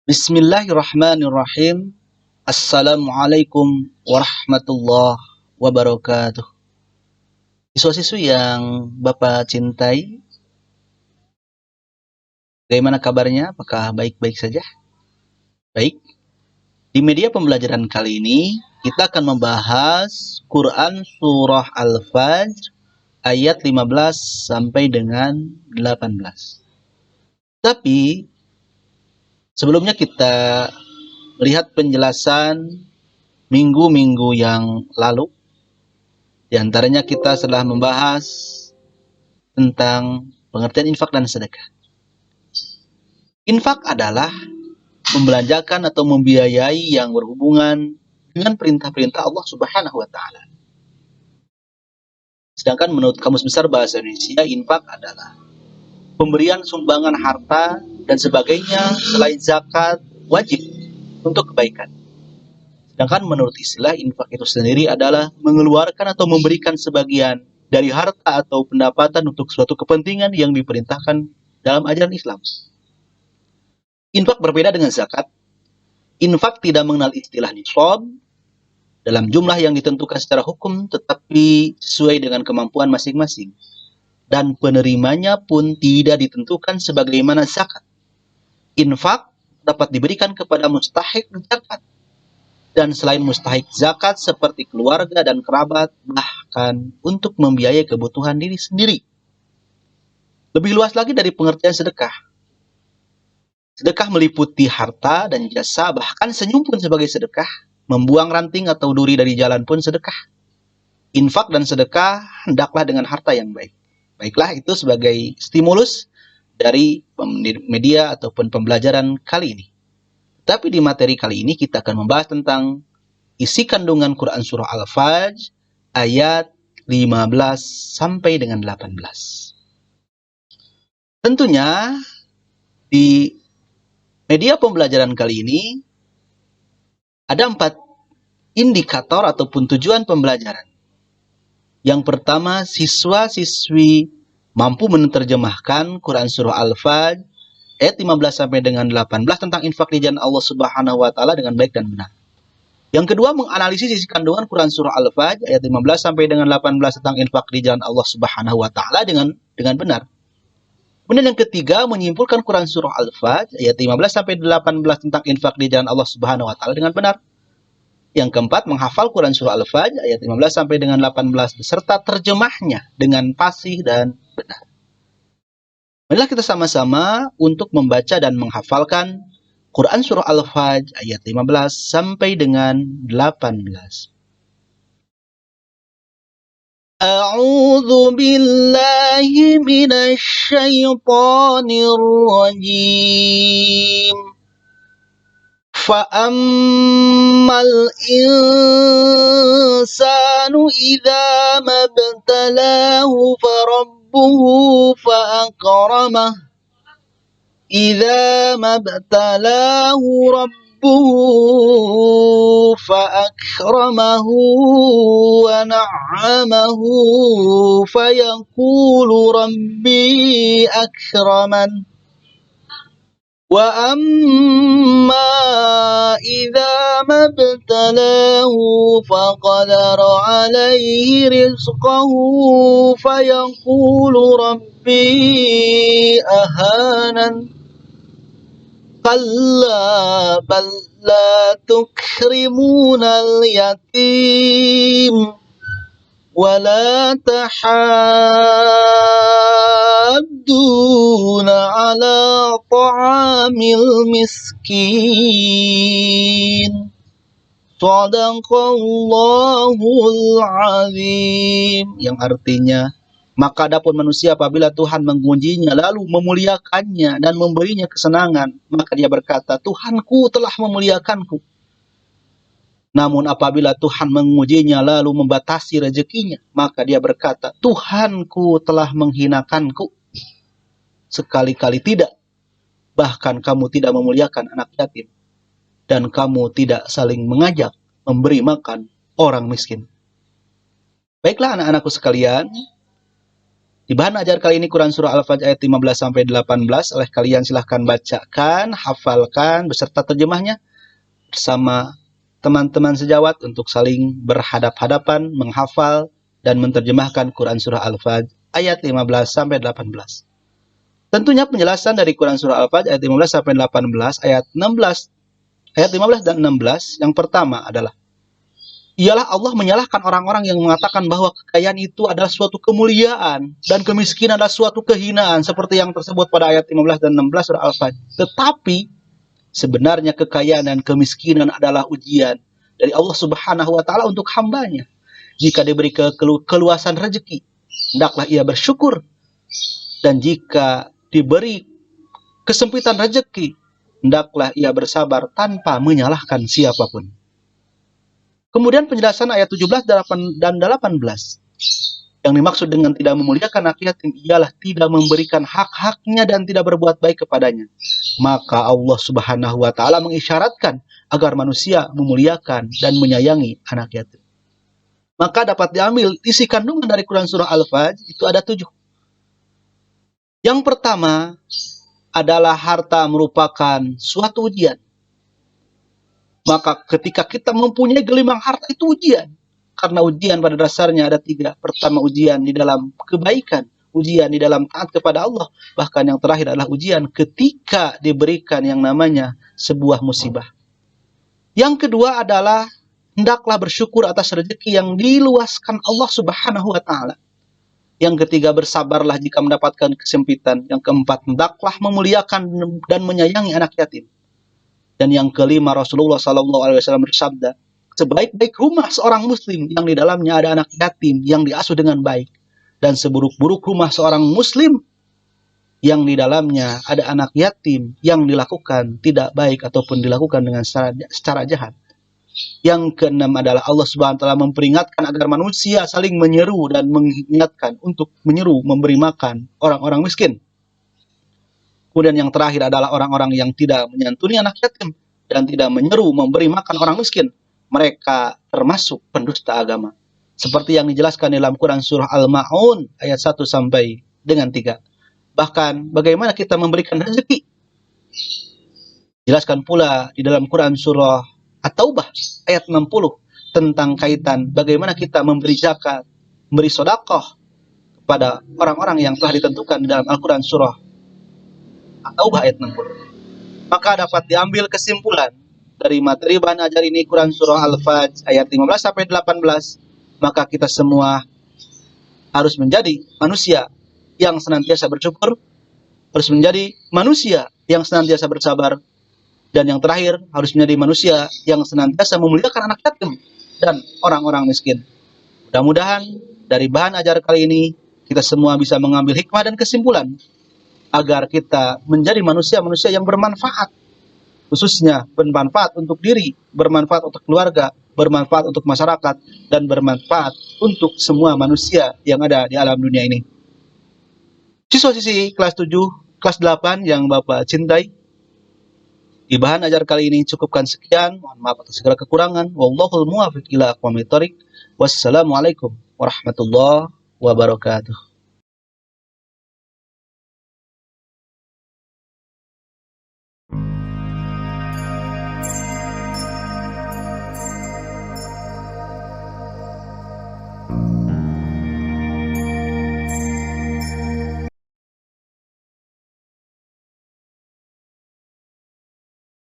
Bismillahirrahmanirrahim. Assalamualaikum warahmatullahi wabarakatuh. Siswa-siswi yang Bapak cintai, bagaimana kabarnya? Apakah baik-baik saja? Baik. Di media pembelajaran kali ini, kita akan membahas Quran Surah Al-Fajr ayat 15 sampai dengan 18. Tapi, sebelumnya kita melihat penjelasan minggu-minggu yang lalu. Di antaranya kita telah membahas tentang pengertian infak dan sedekah. Infak adalah membelanjakan atau membiayai yang berhubungan dengan perintah-perintah Allah Subhanahu wa taala. Sedangkan menurut Kamus Besar Bahasa Indonesia, infak adalah pemberian sumbangan harta dan sebagainya selain zakat wajib untuk kebaikan. Sedangkan menurut istilah, infak itu sendiri adalah mengeluarkan atau memberikan sebagian dari harta atau pendapatan untuk suatu kepentingan yang diperintahkan dalam ajaran Islam. Infak berbeda dengan zakat. Infak tidak mengenal istilah nisab dalam jumlah yang ditentukan secara hukum, tetapi sesuai dengan kemampuan masing-masing. Dan penerimanya pun tidak ditentukan sebagaimana zakat. Infak dapat diberikan kepada mustahik zakat. Dan selain mustahik zakat seperti keluarga dan kerabat, bahkan untuk membiayai kebutuhan diri sendiri. Lebih luas lagi dari pengertian sedekah. Sedekah meliputi harta dan jasa, bahkan senyum pun sebagai sedekah. Membuang ranting atau duri dari jalan pun sedekah. Infak dan sedekah hendaklah dengan harta yang baik. Baiklah, itu sebagai stimulus dari media ataupun pembelajaran kali ini. Tapi di materi kali ini kita akan membahas tentang isi kandungan Quran Surah Al-Fajr ayat 15 sampai dengan 18. Tentunya di media pembelajaran kali ini ada 4 indikator ataupun tujuan pembelajaran. Yang pertama, siswa-siswi mampu menerjemahkan Quran Surah Al-Fajr ayat 15 sampai dengan 18 tentang infak di jalan Allah Subhanahu wa taala dengan baik dan benar. Yang kedua, menganalisis isi kandungan Quran Surah Al-Fajr ayat 15 sampai dengan 18 tentang infak di jalan Allah Subhanahu wa taala dengan benar. Kemudian yang ketiga, menyimpulkan Quran Surah Al-Fajr ayat 15 sampai 18 tentang infak di jalan Allah Subhanahu wa taala dengan benar. Yang keempat, menghafal Quran Surah Al-Fajr ayat 15 sampai dengan 18 beserta terjemahnya dengan fasih dan benar. Marilah kita sama-sama untuk membaca dan menghafalkan Quran Surah Al-Fajr ayat 15 sampai dengan 18. A'udzu billahi minasy syaithanir rajim. Fa'ammal insanu idza mabtalahu فأكرمه إذا ما ابتلاه ربه فأكرمه ونعمه فيقول ربي أكرمن وأما إذا ما ابتلاه فقدر عليه رزقه فيقول ربي أهانن كلا بل لا تكرمون اليتيم ولا تحاضون على طعام المسكين Shadaqallahul azim, yang artinya, maka adapun manusia apabila Tuhan mengujinya lalu memuliakannya dan memberinya kesenangan, maka dia berkata, Tuhanku telah memuliakanku. Namun apabila Tuhan mengujinya lalu membatasi rezekinya, maka dia berkata, Tuhanku telah menghinakanku. Sekali-kali tidak. Bahkan kamu tidak memuliakan anak yatim. Dan kamu tidak saling mengajak memberi makan orang miskin. Baiklah anak-anakku sekalian, Di bahan ajar kali ini Quran Surah Al-Fajr ayat 15-18. Oleh kalian silahkan bacakan, hafalkan beserta terjemahnya bersama teman-teman sejawat untuk saling berhadap-hadapan, menghafal, dan menerjemahkan Quran Surah Al-Fajr ayat 15-18. Tentunya penjelasan dari Quran Surah Al-Fajr ayat 15-18, ayat 16, ayat 15 dan 16 yang pertama adalah ialah Allah menyalahkan orang-orang yang mengatakan bahwa kekayaan itu adalah suatu kemuliaan dan kemiskinan adalah suatu kehinaan seperti yang tersebut pada ayat 15 dan 16 surah Al-Fajr. Tetapi sebenarnya kekayaan dan kemiskinan adalah ujian dari Allah Subhanahu wa taala untuk hambanya. Jika diberi keluasan rezeki, hendaklah ia bersyukur. Dan jika diberi kesempitan rezeki, hendaklah ia bersabar tanpa menyalahkan siapapun. Kemudian penjelasan ayat 17 dan 18. Yang dimaksud dengan tidak memuliakan anak yatim ialah tidak memberikan hak-haknya dan tidak berbuat baik kepadanya. Maka Allah Subhanahu wa taala mengisyaratkan agar manusia memuliakan dan menyayangi anak yatim. Maka dapat diambil isi kandungan dari Quran Surah Al-Fajr itu ada 7. Yang pertama adalah harta merupakan suatu ujian. Maka ketika kita mempunyai gelimang harta itu ujian. Karena ujian pada dasarnya ada 3. Pertama ujian di dalam kebaikan. Ujian di dalam taat kepada Allah. Bahkan yang terakhir adalah ujian ketika diberikan yang namanya sebuah musibah. Yang kedua adalah hendaklah bersyukur atas rezeki yang diluaskan Allah Subhanahu wa taala. Yang ketiga bersabarlah jika mendapatkan kesempitan. Yang keempat hendaklah memuliakan dan menyayangi anak yatim. Dan yang kelima Rasulullah SAW bersabda, sebaik-baik rumah seorang muslim yang di dalamnya ada anak yatim yang diasuh dengan baik. Dan seburuk-buruk rumah seorang muslim yang di dalamnya ada anak yatim yang dilakukan tidak baik ataupun dilakukan dengan secara jahat. Yang keenam adalah Allah Subhanahu wa taala memperingatkan agar manusia saling menyeru dan mengingatkan untuk menyeru memberi makan orang-orang miskin. Kemudian yang terakhir adalah orang-orang yang tidak menyantuni anak yatim dan tidak menyeru memberi makan orang miskin. Mereka termasuk pendusta agama. Seperti yang dijelaskan dalam Quran Surah Al-Ma'un ayat 1 sampai dengan 3. Bahkan bagaimana kita memberikan rezeki. Jelaskan pula di dalam Quran Surah At-Taubah ayat 60 tentang kaitan bagaimana kita memberi zakat, memberi sedekah kepada orang-orang yang telah ditentukan di dalam Al-Quran Surah At-Taubah ayat 60. Maka dapat diambil kesimpulan dari materi bahan ajar ini Quran Surah Al-Fajr ayat 15-18. Maka kita semua harus menjadi manusia yang senantiasa bersyukur, harus menjadi manusia yang senantiasa bersabar, dan yang terakhir harus menjadi manusia yang senantiasa memuliakan anak yatim dan orang-orang miskin. Mudah-mudahan dari bahan ajar kali ini kita semua bisa mengambil hikmah dan kesimpulan agar kita menjadi manusia-manusia yang bermanfaat, khususnya bermanfaat untuk diri, bermanfaat untuk keluarga, bermanfaat untuk masyarakat, dan bermanfaat untuk semua manusia yang ada di alam dunia ini. Siswa-siswi kelas 7, kelas 8 yang Bapak cintai, di bahan ajar kali ini cukupkan sekian. Mohon maaf atas segala kekurangan. Wallahul muwaffiq ila aqwamit thoriq. Wassalamualaikum warahmatullahi wabarakatuh.